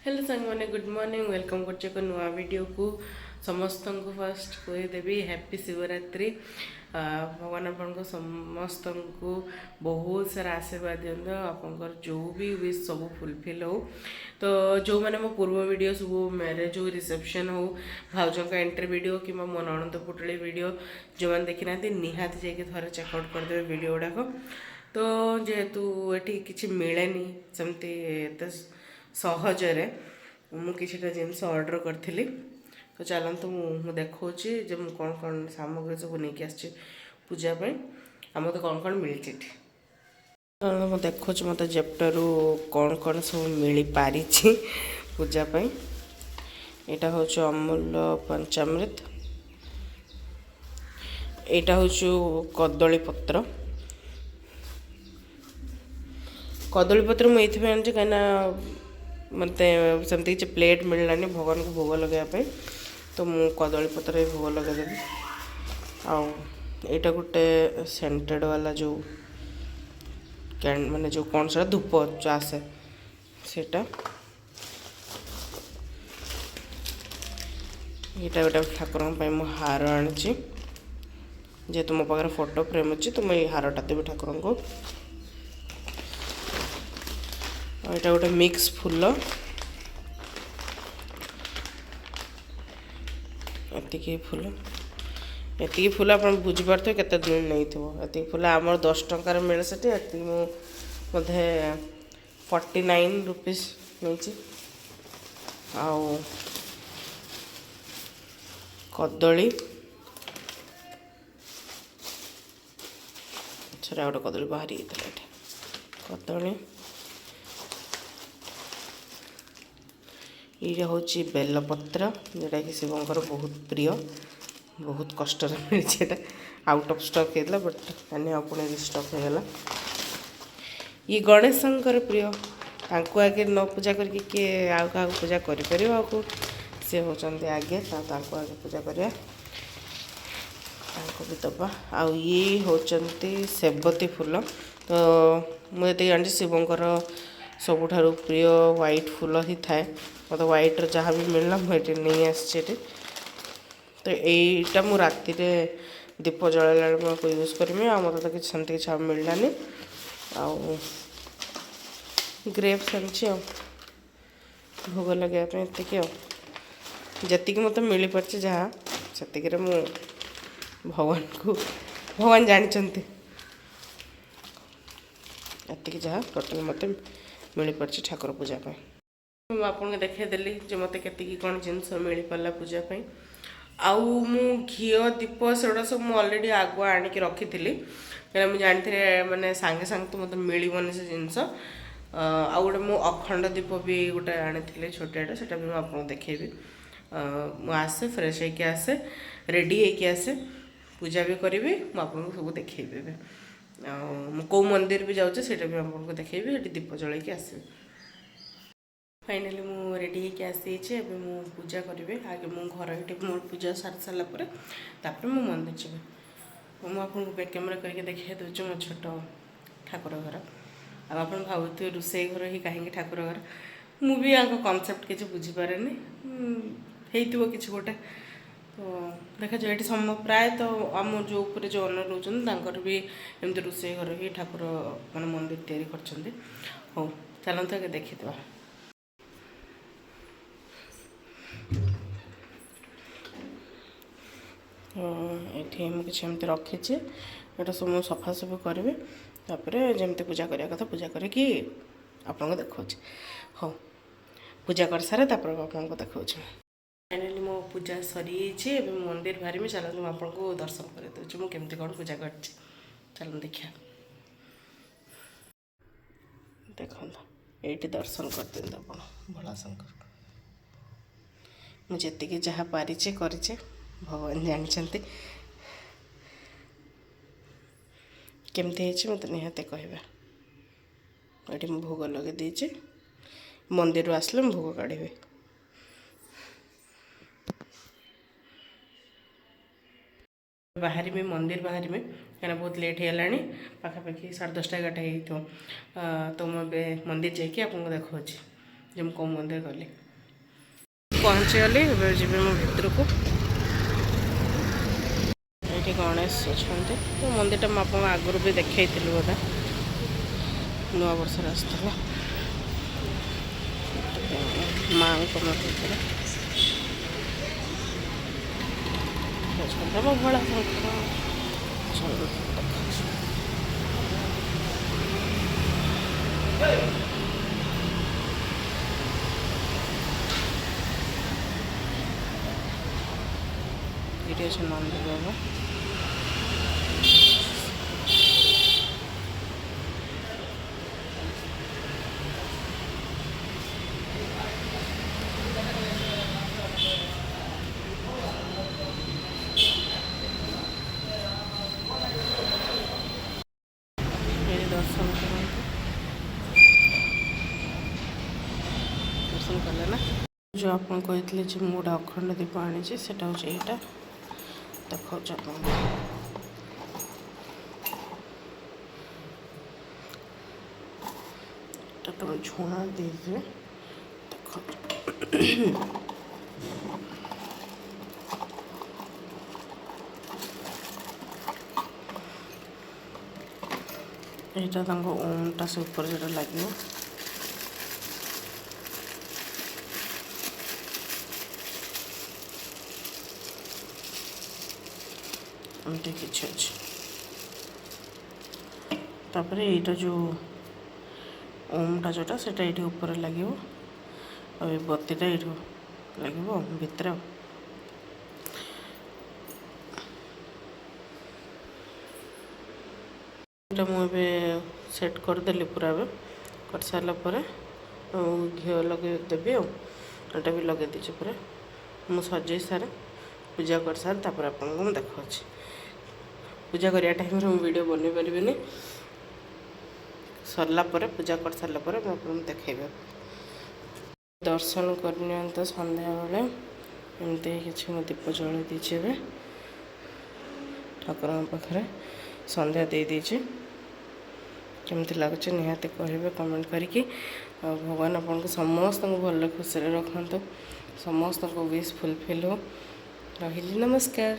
Hello सांग मैंने good morning welcome कर एक नुआ वीडियो को समस्त को फास्ट कहीदेवी हैप्पी शिवरात्रि। भगवान आपको समस्त को बहुत सारा आशीर्वाद दिखाँ आपंकर जो भी विश सब फुलफिल हो। तो जो मैंने मो पूर्व वीडियो सब मैरेज हो रिसेप्शन हो भाउजों का एंट्री वीडियो कि मो नणंद पुटली वीडियो जो मैंने देखी ना निहाती जाकि थे चेकआउट करदे वीडियो गुड़ाक। तो जेहेतु ये कि मिले सेमती सहजरे मु किछिटा जिनस ऑर्डर करी। तो चलतु मु देखा जे मु कौन कौन सामग्री सब नहीं आसी पूजापी आम तो कौन कौन मिली। मुझे देखु मत जेप्टारू कौन कौन सब मिल पारी पूजापी। यहाँ हूँ अमूल पंचामृत, यहाँ हूँ कदली पत्र। कदली पत्र मुझे आनी कहीं मत सेमती किसी प्लेट मिललानी भगवान को भोग लगे तो मु कदली पत्र भोग लगेदेवी। आईटा गोटे सेंटेड वाला जो माने जो कौन सा धूप जो आसे सेटा यहाँ गोटे ठाकुर मु हार आनी जेहेतु मो पाखे फोटो फ्रेम अच्छी तो मुझे हारटा देवी ठाकुर को। यहाँ गोटे मिक्स फूल एतिकी फूल एतिकी फूल आप बुझीपारे केते दिन नहीं थो। एतिकी फूल आम 10 टंकार मिले से मुझे 49 रुपीज नहीं। आउ कदली छड़ा गोटे कदली बाहरी कदली ये हूँ बेलपत्र जोटा कि शिवंकर बहुत प्रिय बहुत कष्ट मिली आउट ऑफ स्टॉक होता बट मैंने पुणे रिस्टॉक होगला। ये गणेशंकर प्रिय आगे न पूजा करके किए आउ क्या पूजा कर सी होती आगे आगे पूजा करवा भी दबा। आउ ये होती सेवती फूल। तो मुझे जानी शिवंकर सबुठारु प्रिय व्हाइट फूल ही थाए मतलब व्हाइट जहाँ भी मिलना मुझे नहीं आसी। तो यहीटा मु राति दीप जलैला को यूज करमी आ मत तो किसी सेमती किसी मिललानी। आउ ग्रेप्स आनी भोग लगे ये जी मत मिल पार जहाँ से मु भगवान को भगवान जानते एति जहाँ टोटल मत मिल पार ठाकुर पूजापी। मुझे आपको देखीदेली जो मत के कौन जिनस मिल पारा पूजापी। आउ मु घी दीप सेगुड़ा सब मुझे अलरेडी आगुआ आणिकी रखी कहीं मुझे जानी मैंने सांगे सांगे तो मतलब मिलबनी से जिनस। आउ गोटे मु अखंड दीप भी गोटे आनी छोटियाटा से भी आपको देखेबी। मुझे फ्रेश होके आसे रेडी होके आसे पूजा भी करी मुझे सब देखेबी। कौ मंदिर भी जाऊँ से भी आपको देखेबी दीप जल के आसबी। फाइनाली मु रेडी होके आसी मु पूजा करी आगे मु घर ये मोर पूजा सारी सारापर मु मंदिर जी मुझे आपको बैक कैमेरा करके देखा दूँ मो छोट ठाकुर घर आप भावुथे रोसे घर ही कहीं ठाकुर घर मुझे कनसेप्ट किसी बुझीपारे हो कि गोटे। तो देखा जाए ये सम प्राय तो आम जो ऊपर जो ओनर रोचर भी एमती रोसे घर ही ठाकुर मान मंदिर तैयारी कर। हो चलते आगे देखीद ये मुझे एमती रखी यहाँ सब सफासफी करी जमी पूजा करने कथा पूजा करके आपको देखा। हाँ पूजा कर सारे आपको देखा। फाइनाली मो पूजा सरी मंदिर बाहरी चलते आपको दर्शन कर दूँ मुझे कौन पूजा कर चलो देखा। देखो ये दर्शन कर दिखाते आप भोला शंकर मुझे जहाँ पारी करे भगवान जानते केमती मत निहाते कहबे। ये भोग लगे दीचे मंदिर आसले भोग काढ़ी बाहरी में मंदिर बाहरी में कहीं बहुत लेट है पाखापाखि 10:30 11:00 हो तो मुझे मंदिर जाकि आपको देखा। ଯେ ମୁଁ କେଉଁ ମନ୍ଦିର ଗଲି ପହଞ୍ଚିଗଲି। ଏବେ ଯିବି ମୋ ଭିତରକୁ। ଏଇଠି ଗଣେଶ ଅଛନ୍ତି। ତ ମନ୍ଦିରଟା ମୁଁ ଆପଣଙ୍କୁ ଆଗରୁ ବି ଦେଖେଇଥିଲି ବୋଧେ, ନୂଆ ବର୍ଷରେ ଆସିଥିଲା। ମାଆଙ୍କ ମନ୍ଦିର ଅଛନ୍ତି। ଭୋଳା ଶଙ୍କର ଏଠି ଅଛି ନନ୍ଦ ବାବା। ଏଠି ଦର୍ଶନ କରନ୍ତୁ। ଦର୍ଶନ କଲେ ନା ଯେଉଁ ଆପଣ କହିଥିଲେ ଯେ ମୁଁ ଗୋଟେ ଅଖଣ୍ଡ ଦୀପ ଆଣିଛି, ସେଇଟା ହେଉଛି ଏଇଟା। ଦେଖାଉଛି ଆପଣଙ୍କୁ। এটা তো ঝোনা দিয়েছে। দেখো এইটা ତାଙ୍କ ଓମ୍ଟା ସେ ଉପରେ ଯେଟା ଲାଗିବ। ଏମିତି କିଛି ଅଛି। ତାପରେ ଏଇଟା ଯେଉଁ ଓମ୍ଟା ଯେଉଁଟା ସେଇଟା ଏଇଠି ଉପରେ ଲାଗିବ, ଆଉ ଏ ବତିଟା ଏଇଠୁ ଲାଗିବ ଭିତରେ। ଏଇଟା ମୁଁ ଏବେ ସେଟ୍ କରିଦେଲି ପୁରା। ଏବେ କରିସାରିଲା ପରେ ଆଉ ଘିଅ ଲଗେଇଦେବି। ଆଉ ଏଇଟା ବି ଲଗେଇ ଦେଇଛି ପୁରା। ମୁଁ ସଜେଇ ସାରେ, ପୂଜା କରିସାରେ, ତାପରେ ଆପଣଙ୍କୁ ମୁଁ ଦେଖାଉଛି। ପୂଜା କରିବା ଟାଇମ୍ରେ ମୁଁ ଭିଡ଼ିଓ ବନେଇ ପାରିବିନି। ସରିଲା ପରେ, ପୂଜା କରିସାରିଲା ପରେ ମୁଁ ଆପଣଙ୍କୁ ଦେଖେଇବି। ଦର୍ଶନ କରିନିଅନ୍ତୁ ସନ୍ଧ୍ୟାବେଳେ। ଏମିତି କିଛି ମୁଁ ଦୀପ ଜଳେଇ ଦେଇଛି। ଏବେ ଠାକୁରଙ୍କ ପାଖରେ ସନ୍ଧ୍ୟା ଦେଇ ଦେଇଛି। କେମିତି ଲାଗୁଛି ନିହାତି କହିବେ କମେଣ୍ଟ କରିକି। ଆଉ ଭଗବାନ ଆପଣଙ୍କୁ ସମସ୍ତଙ୍କୁ ଭଲ ଖୁସିରେ ରଖନ୍ତୁ। ସମସ୍ତଙ୍କୁ ୱିଶ୍ ଫୁଲଫିଲ୍ ହଉ। ରହିଲି, ନମସ୍କାର।